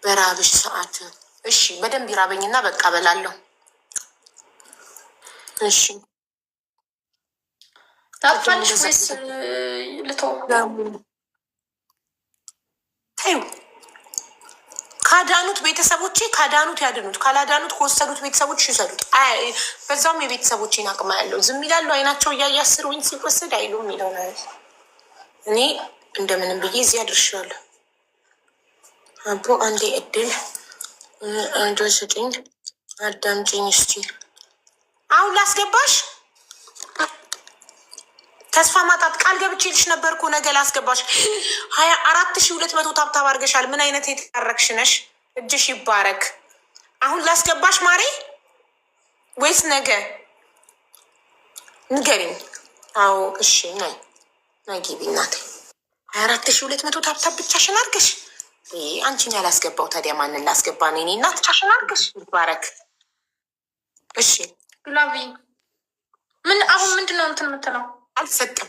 በራብሽ ሰዓት እሺ፣ በደንብ ይራበኝና በቃ በላለሁ። እሺ ታጥፋለሽ ወይስ ልተው? ተይው። ካዳኑት ቤተሰቦቼ ካዳኑት ያድኑት፣ ካላዳኑት ከወሰዱት ቤተሰቦች ይሰዱት። በዛውም የቤተሰቦቼን አቅማ ያለው ዝም ይላሉ። አይናቸው እያያስር ወይም ሲወሰድ አይሉም የሚለው ነው። እኔ እንደምንም ብዬ እዚህ አድርሻለሁ። አቦ አንዴ እድል አንዶ ስጭኝ፣ አዳምጪኝ እስቲ። አሁን ላስገባሽ። ተስፋ ማጣት ቃል ገብቼልሽ ነበርኩ ነገ ላስገባሽ። 24,200 ታብታብ አድርገሻል። ምን አይነት የተባረክሽ ነሽ? እጅሽ ይባረክ። አሁን ላስገባሽ ማሬ ወይስ ነገ? ንገሪኝ። አዎ እሺ፣ ነይ ነይ ግቢ እናቴ። 24,200 ታብታብ ብቻሽን አድርገሽ አንቺን ያላስገባው ታዲያ ማንን ላስገባ ነው? እኔ እናት ብቻሽን አድርገሽ ይባረክ። እሺ ላቪ ምን አሁን ምንድነው እንትን የምትለው? አልሰጠም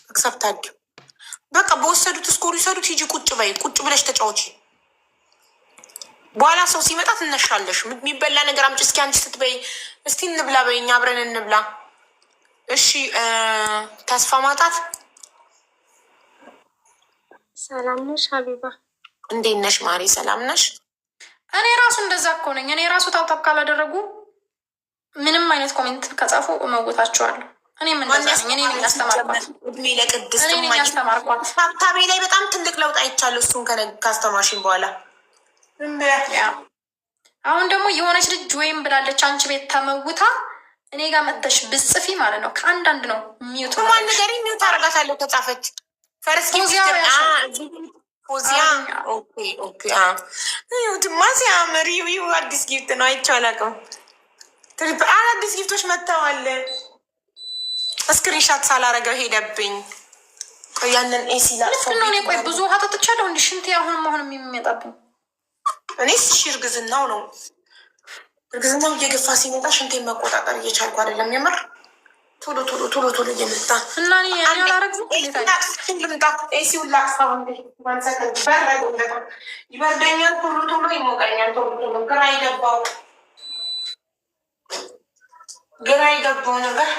አክሰፕት አድርጊ። በቃ በወሰዱት ስኮር ይሰዱት። ሂጂ ቁጭ በይ፣ ቁጭ ብለሽ ተጫወቺ። በኋላ ሰው ሲመጣ ትነሻለሽ። የሚበላ ነገር አምጪ እስኪ አንቺ ስትበይ እስቲ እንብላ በይኛ፣ አብረን እንብላ። እሺ ተስፋ ማጣት ሰላም ነሽ ሀቢባ? እንዴት ነሽ ማሪ? ሰላም ነሽ? እኔ ራሱ እንደዛ እኮ ነኝ። እኔ ራሱ ታብታብ ካላደረጉ ምንም አይነት ኮሜንት ከጻፉ እመውታቸዋለሁ። እኔም እንደዛ ነኝ። እኔ ነኝ ያስተማርኳት። እድሜ ለቅድስት ታብታቤ ላይ በጣም ትልቅ ለውጥ አይቻለሁ። እሱን ካስተማርሽኝ በኋላ አሁን ደግሞ የሆነች ልጅ ወይም ብላለች አንቺ ቤት ተመውታ እኔ ጋር መጥተሽ ብጽፊ ማለት ነው ከአንዳንድ ነው ሚዩት ማን ነገር ሚዩት አረጋታለሁ ከጻፈች ፈርስኪ ፎዚያ ዩትማ ሲያምር ዩ አዲስ ጊፍት ነው። አይቼው አላውቅም። አዲስ ጊፍቶች መጥተዋል። ስክሪንሻት ሳላረገው ሄደብኝ። ቆይ ያንን ኤሲ ላጥፋው። ቆይ ብዙ ውሃ ጠጥቻለሁ። እንዲ ሽንቴ አሁንም የሚመጣብኝ እኔስ እሺ፣ እርግዝናው ነው። እርግዝናው እየገፋ ሲመጣ ሽንቴን መቆጣጠር እየቻልኩ አይደለም። የምር ቶሎ እየመጣ እና ኤሲውን ላጥፋው። ይበርደኛል፣ ቶሎ ይሞቀኛል። ቶሎ ግራ የገባው ነገር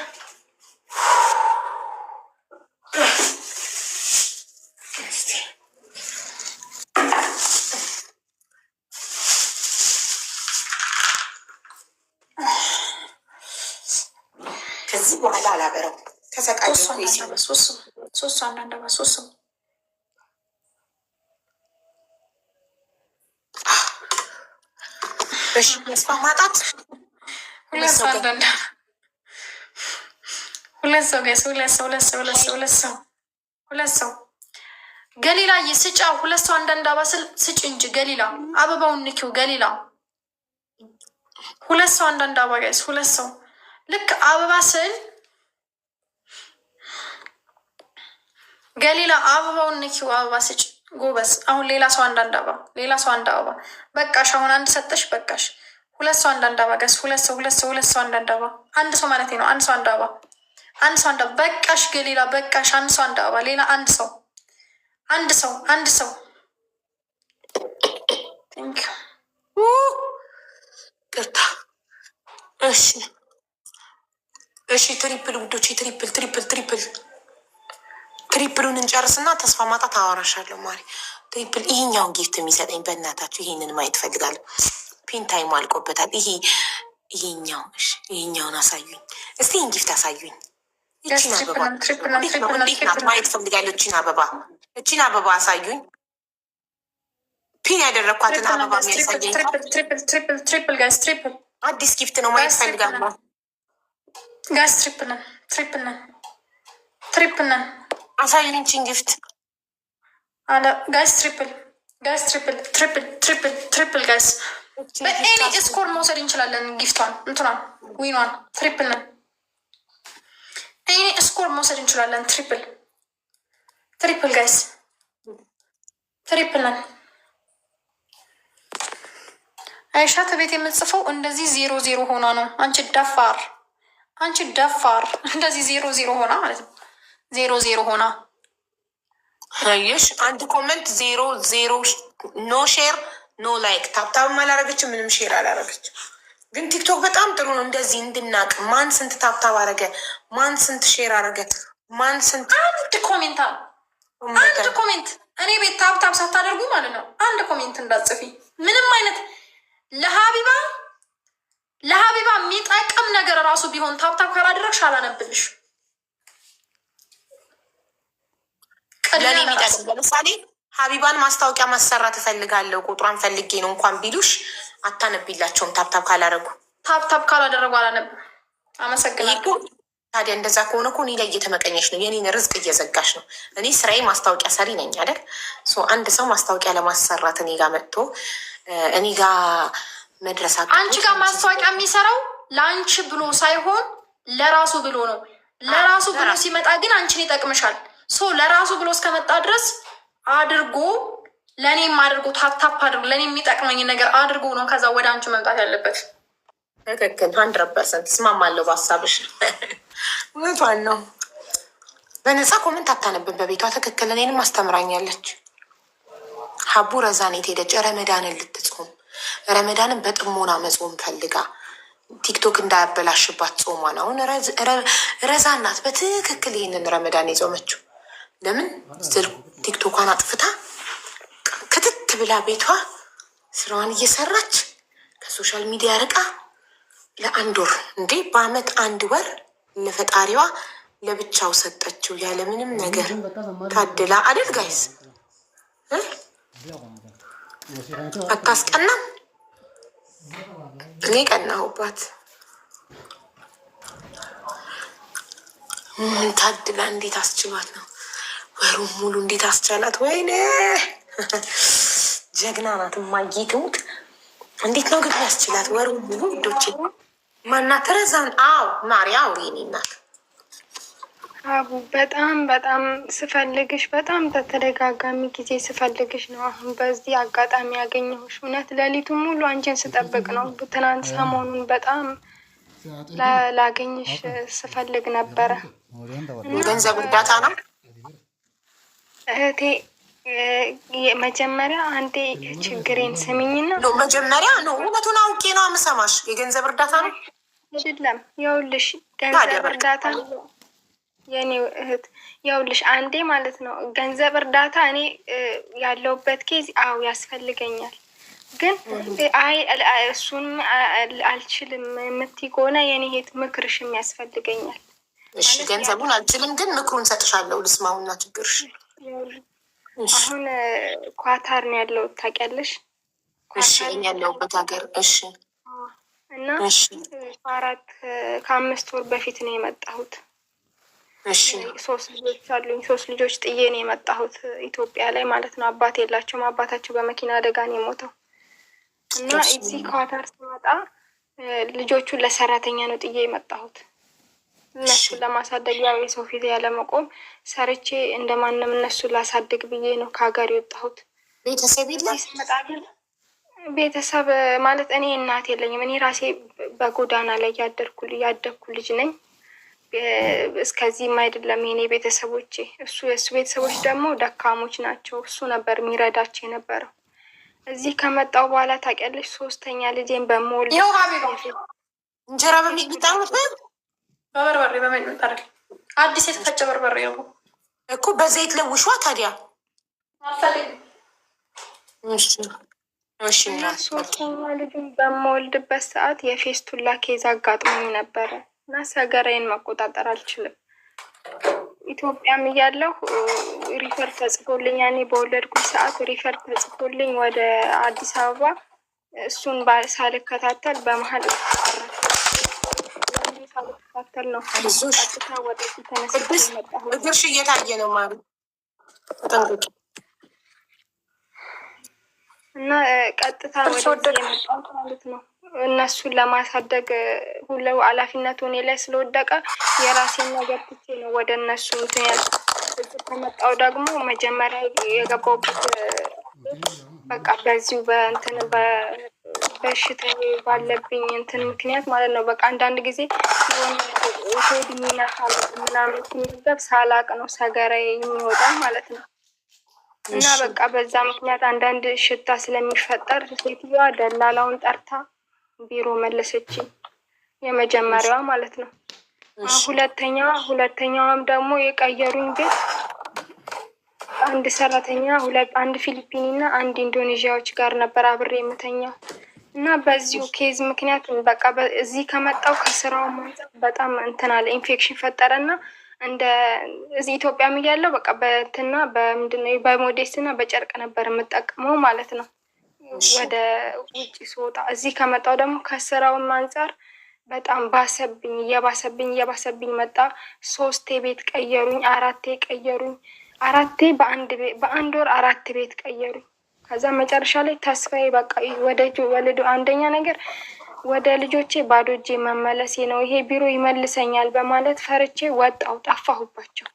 ከዚህ በኋላ አላበረው። ተሰቃይ ሶስት አንዳንድ ሶስት ሰው እሺ፣ ተስፋ ማጣት ሁለት ሰው ገሊላ ስጫ ሁለት ሰው አንዳንድ አበባ ስጭ እንጂ ገሊላ አበባውን ንኪው። ገሊላ ሁለት ሰው አንዳንድ አበባ ጋይስ፣ ሁለት ሰው ልክ አበባ ስል ገሊላ አበባውን ንኪው። አበባ ስጭ ጎበዝ። አሁን ሌላ ሰው አንዳንድ አበባ፣ ሌላ ሰው አንድ አበባ። በቃሽ። አሁን አንድ ሰጠሽ። በቃሽ። ሁለት ሰው አንዳንድ አበባ ጋይስ፣ ሁለት ሰው አንዳንድ አበባ። አንድ ሰው ማለት ነው። አንድ ሰው አንድ አበባ፣ አንድ ሰው አንድ አበባ። በቃሽ ገሊላ በቃሽ። አንድ ሰው አንድ አበባ። ሌላ አንድ ሰው ቅርታ። እሺ ትሪፕል ውዶች፣ ትሪፕሉን እንጨርስና ተስፋ ማጣት አወራሻለሁ ማሪ። ትሪፕል ይሄኛውን ጊፍት የሚሰጠኝ በእናታችሁ ይሄንን ማየት ፈልጋለሁ። ፔንታይም አልቆበታል። ይሄኛውን አሳዩኝ እስቲ። ይህን ጊፍት አሳዩኝ። እቺን አበባ እንዴት ናት ማየት ፈልጋለሁ። እቺን አበባ አሳዩኝ። ፒን ያደረግኳትን አበባ የሚያሳየኝ አዲስ ጊፍት ነው። ማየት ፈልጋለሁ ጋይስ። ትሪፕል ነን። አሳዩኝ እቺን ጊፍት ጋይስ። ትሪፕል ጋይስ። በኤኒ ስኮር መውሰድ እንችላለን። ጊፍቷን እንትኗን ዊኗን ትሪፕል ነን። ኤኒ ስኮር መውሰድ እንችላለን። ትሪፕል ጋይስ፣ ትሪፕል ነን። አይሻት ቤት የምጽፈው እንደዚህ 0-0 ሆና ነው። አንቺ ደፋር እንደዚህ 0-0 ሆና ማለት ነው። 0-0 ሆና አየሽ። አንድ ኮመንት 0-0 ኖ ሼር ኖ ላይክ ታብታብም አላረገችም፣ ምንም ሼር አላረገች። ግን ቲክቶክ በጣም ጥሩ ነው እንደዚህ እንድናቅ። ማን ስንት ታብታብ አረገ፣ ማን ስንት ሼር አረገ፣ ማን ስንት አንድ ኮሜንት እኔ ቤት ታብታብ ሳታደርጉ ማለት ነው አንድ ኮሜንት እንዳጽፊ ምንም አይነት ለሀቢባ የሚጠቅም ነገር ራሱ ቢሆን ታብታብ ካላደረግሽ አላነብልሽ። ለእኔ የሚጠቅም ለምሳሌ ሀቢባን ማስታወቂያ ማሰራት እፈልጋለሁ ቁጥሯን ፈልጌ ነው እንኳን ቢሉሽ አታነቢላቸውም። ታብታብ ካላደረጉ ታብታብ ካላደረጉ አላነብም። አመሰግናለሁ። ታዲያ እንደዛ ከሆነ እኮ እኔ ላይ እየተመቀኘሽ ነው፣ የኔን ርዝቅ እየዘጋሽ ነው። እኔ ስራዬ ማስታወቂያ ሰሪ ነኝ አይደል? አንድ ሰው ማስታወቂያ ለማሰራት እኔ ጋር መጥቶ እኔ ጋር መድረስ አንቺ ጋር ማስታወቂያ የሚሰራው ለአንቺ ብሎ ሳይሆን ለራሱ ብሎ ነው። ለራሱ ብሎ ሲመጣ ግን አንቺን ይጠቅምሻል። ለራሱ ብሎ እስከመጣ ድረስ አድርጎ ለእኔም አድርጎ ታፕታፕ አድርጎ ለእኔ የሚጠቅመኝ ነገር አድርጎ ነው ከዛ ወደ አንቺ መምጣት ያለበት። ትክክል 100% እስማማለሁ በሀሳብሽ። እውነቷን ነው። በነፃ ኮመንት አታነብን በቤቷ ትክክል። እኔንም አስተምራኛለች። ሀቡ ረዛኔት ሄደች ረመዳንን ልትጾም ረመዳንን በጥሞና መጾም ፈልጋ ቲክቶክ እንዳያበላሽባት ጾሟን። አሁን ረዛ ናት በትክክል ይህንን ረመዳን የጾመችው። ለምን ቲክቶኳን አጥፍታ ክትት ብላ ቤቷ ስራዋን እየሰራች ከሶሻል ሚዲያ ርቃ ለ1 ወር እንዴ በአመት 1 ወር ለፈጣሪዋ ለብቻው ሰጠችው ያለምንም ነገር። ታድላ አይደል ጋይስ? አታስቀናም? እኔ ቀናሁባት። ታድላ እንዴት አስችሏት ነው ወሩን ሙሉ እንዴት አስቻላት? ወይኔ ጀግና ናት። ማጊትሙት እንዴት ነው ግን ያስችላት ወሩን ሙሉ ውዶቼ። ማናት ረዛን? አዎ ማሪያ አውሪኒ ናት። አቡ በጣም ስፈልግሽ በጣም በተደጋጋሚ ጊዜ ስፈልግሽ ነው። አሁን በዚህ አጋጣሚ ያገኘሁሽ። እውነት ሌሊቱ ሙሉ አንቺን ስጠብቅ ነው። ትናንት ሰሞኑን በጣም ላገኝሽ ስፈልግ ነበረ። ገንዘብ እርዳታ ነው እህቴ። መጀመሪያ አንዴ ችግሬን ስሚኝና መጀመሪያ ነው እውነቱን አውቄ ነው የምሰማሽ። የገንዘብ እርዳታ ነው አይደለም? ይኸውልሽ ገንዘብ እርዳታ የኔ እህት ይኸውልሽ፣ አንዴ ማለት ነው ገንዘብ እርዳታ እኔ ያለውበት ኬዝ አው ያስፈልገኛል። ግን አይ እሱን አልችልም የምትይ ከሆነ የኔ እህት ምክርሽም ያስፈልገኛል። እሺ ገንዘቡን አልችልም ግን ምክሩን ሰጥሻለሁ። ልስማውና ችግርሽ። አሁን ኳታር ነው ያለው ታውቂያለሽ? እሺ እኔ ያለሁበት ሀገር። እሺ እና 4-5 ወር በፊት ነው የመጣሁት። እሺ 3 ልጆች አሉኝ። 3 ልጆች ጥዬ ነው የመጣሁት ኢትዮጵያ ላይ ማለት ነው። አባት የላቸውም። አባታቸው በመኪና አደጋ ነው የሞተው። እና እዚህ ኳታር ስመጣ ልጆቹን ለሰራተኛ ነው ጥዬ የመጣሁት። እነሱን ለማሳደግ ያው የሰው ፊት ያለመቆም ሰርቼ እንደማንም እነሱን ላሳድግ ብዬ ነው ከሀገር የወጣሁት። ቤተሰብ የለም? ስመጣ ግን ቤተሰብ ማለት እኔ እናት የለኝም። እኔ ራሴ በጎዳና ላይ ያደግኩ ልጅ ነኝ። እስከዚህም አይደለም የኔ ቤተሰቦቼ። የእሱ ቤተሰቦች ደግሞ ደካሞች ናቸው። እሱ ነበር የሚረዳቸው የነበረው። እዚህ ከመጣው በኋላ ታውቂያለሽ 3ኛ ልጄን በመወልድ እንጀራ በሚጣሉት በበርበሬ በሚጣል አዲስ የተፈጨ በርበሬ ነው እኮ በዘይት ለውሿ። ታዲያ እና 3ኛ ልጁን በመወልድበት ሰዓት የፌስቱላ ኬዝ አጋጥሞኝ ነበረ እና ሰገራዬን መቆጣጠር አልችልም። ኢትዮጵያም እያለሁ ሪፈር ተጽፎልኝ ያኔ በወለድኩኝ ሰዓት ሪፈር ተጽፎልኝ ወደ አዲስ አበባ እሱን ሳልከታተል በመሀል ሳልከታተል ነው ቀጥታ ወደዚህ ተነስቼ መጣሁ። እግርሽ እየታየ ነው ማለት እና ቀጥታ ወደዚህ የመጣሁት ማለት ነው። እነሱን ለማሳደግ ሁሉ ኃላፊነቱ እኔ ላይ ስለወደቀ የራሴን ነገር ትቼ ነው ወደ እነሱ እንትን ያልኩት። ከመጣሁ ደግሞ መጀመሪያ የገባሁበት በቃ በዚሁ በእንትን በሽታ ባለብኝ እንትን ምክንያት ማለት ነው። በቃ አንዳንድ ጊዜ የሆነ ሆድ የሚነካ ምናምን ሲመገብ ሳላቅ ነው ሰገራ የሚወጣ ማለት ነው። እና በቃ በዛ ምክንያት አንዳንድ ሽታ ስለሚፈጠር ሴትዮዋ ደላላውን ጠርታ ቢሮ መለሰችኝ። የመጀመሪያዋ ማለት ነው። ሁለተኛዋም ደግሞ የቀየሩኝ ቤት አንድ ሰራተኛ አንድ ፊሊፒኒ እና አንድ ኢንዶኔዥያዎች ጋር ነበር አብሬ የምተኛው እና በዚሁ ኬዝ ምክንያት በቃ እዚህ ከመጣው ከስራው በጣም እንትን አለ ኢንፌክሽን ፈጠረና እንደ እዚህ ኢትዮጵያ እያለሁ በቃ በእንትና በምንድነው በሞዴስ እና በጨርቅ ነበር የምጠቀመው ማለት ነው። ወደ ውጭ ስወጣ እዚህ ከመጣው ደግሞ ከስራውም አንጻር በጣም እየባሰብኝ መጣ። 3 ቤት ቀየሩኝ፣ 4 ቀየሩኝ፣ 4 በአንድ ወር 4 ቤት ቀየሩኝ። ከዛ መጨረሻ ላይ ተስፋዬ በቃ ወደ አንደኛ ነገር ወደ ልጆቼ ባዶ እጄ መመለሴ ነው፣ ይሄ ቢሮ ይመልሰኛል በማለት ፈርቼ ወጣው፣ ጠፋሁባቸው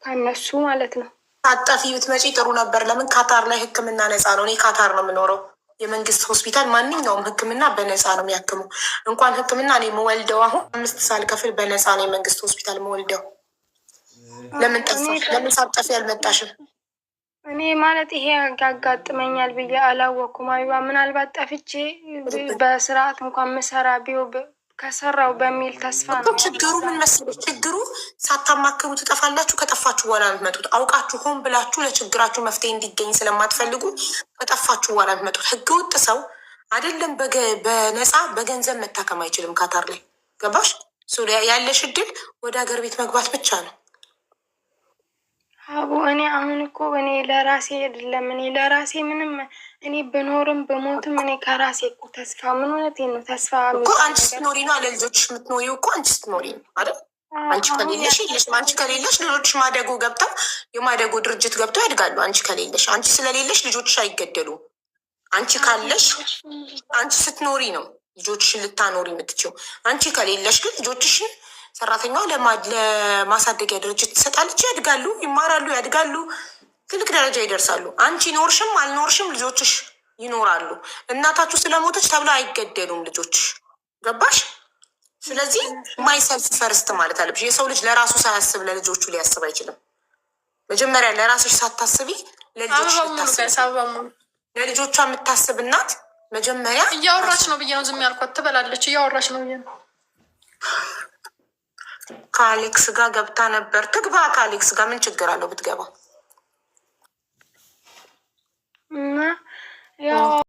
ከነሱ ማለት ነው። አጣፊ ብትመጪ ጥሩ ነበር። ለምን ካታር ላይ ሕክምና ነፃ ነው። እኔ ካታር ነው የምኖረው። የመንግስት ሆስፒታል ማንኛውም ሕክምና በነፃ ነው የሚያክሙ። እንኳን ሕክምና እኔ የምወልደው አሁን 5 ሳልከፍል በነፃ ነው የመንግስት ሆስፒታል የምወልደው። ለምን ጠፋሽ? ለምን ሳትጠፊ አልመጣሽም? እኔ ማለት ይሄ ያጋጥመኛል ብዬ አላወኩም። አቢባ ምናልባት ጠፍቼ በስርዓት እንኳን ምሰራ ከሰራው በሚል ተስፋ ነው። ችግሩ ምን መሰለሽ? ችግሩ ሳታማክሩ ትጠፋላችሁ። ከጠፋችሁ በኋላ የምትመጡት አውቃችሁ ሆን ብላችሁ ለችግራችሁ መፍትሄ እንዲገኝ ስለማትፈልጉ ከጠፋችሁ በኋላ የምትመጡት። ህገወጥ ሰው አይደለም በነፃ በገንዘብ መታከም አይችልም። ካታር ላይ ገባሽ? ያለሽ እድል ወደ ሀገር ቤት መግባት ብቻ ነው። አቡ እኔ አሁን እኮ እኔ ለራሴ አይደለም እኔ ለራሴ ምንም እኔ ብኖርም ብሞትም እኔ ከራሴ እኮ ተስፋ ምን እውነቴን ነው ተስፋ እኮ አንቺ ስትኖሪ ነው አለ ልጆችሽ የምትኖሪው እኮ አንቺ ስትኖሪ ነው አይደል? አንቺ ከሌለሽ የለሽም። አንቺ ከሌለሽ ልጆችሽ ማደጎ ገብተው የማደጎ ድርጅት ገብተው ያድጋሉ። አንቺ ከሌለሽ አንቺ ስለሌለሽ ልጆችሽ አይገደሉም። አንቺ ካለሽ አንቺ ስትኖሪ ነው ልጆችሽን ልታኖሪ የምትችው። አንቺ ከሌለሽ ግን ልጆችሽን ሰራተኛዋ ለማሳደጊያ ድርጅት ትሰጣለች። ያድጋሉ፣ ይማራሉ፣ ያድጋሉ፣ ትልቅ ደረጃ ይደርሳሉ። አንቺ ኖርሽም አልኖርሽም ልጆችሽ ይኖራሉ። እናታችሁ ስለሞተች ተብለው አይገደሉም ልጆችሽ። ገባሽ? ስለዚህ ማይሰልፍ ፈርስት ማለት አለብሽ። የሰው ልጅ ለራሱ ሳያስብ ለልጆቹ ሊያስብ አይችልም። መጀመሪያ ለራስሽ ሳታስቢ ለልጆቿ የምታስብ እናት መጀመሪያ እያወራች ነው ብዬ ነው ዝም ያልኳት። ትበላለች፣ እያወራች ነው ብዬ ነው። ከአሌክስ ጋር ገብታ ነበር። ትግባ። ከአሌክስ ጋር ምን ችግር አለው ብትገባ?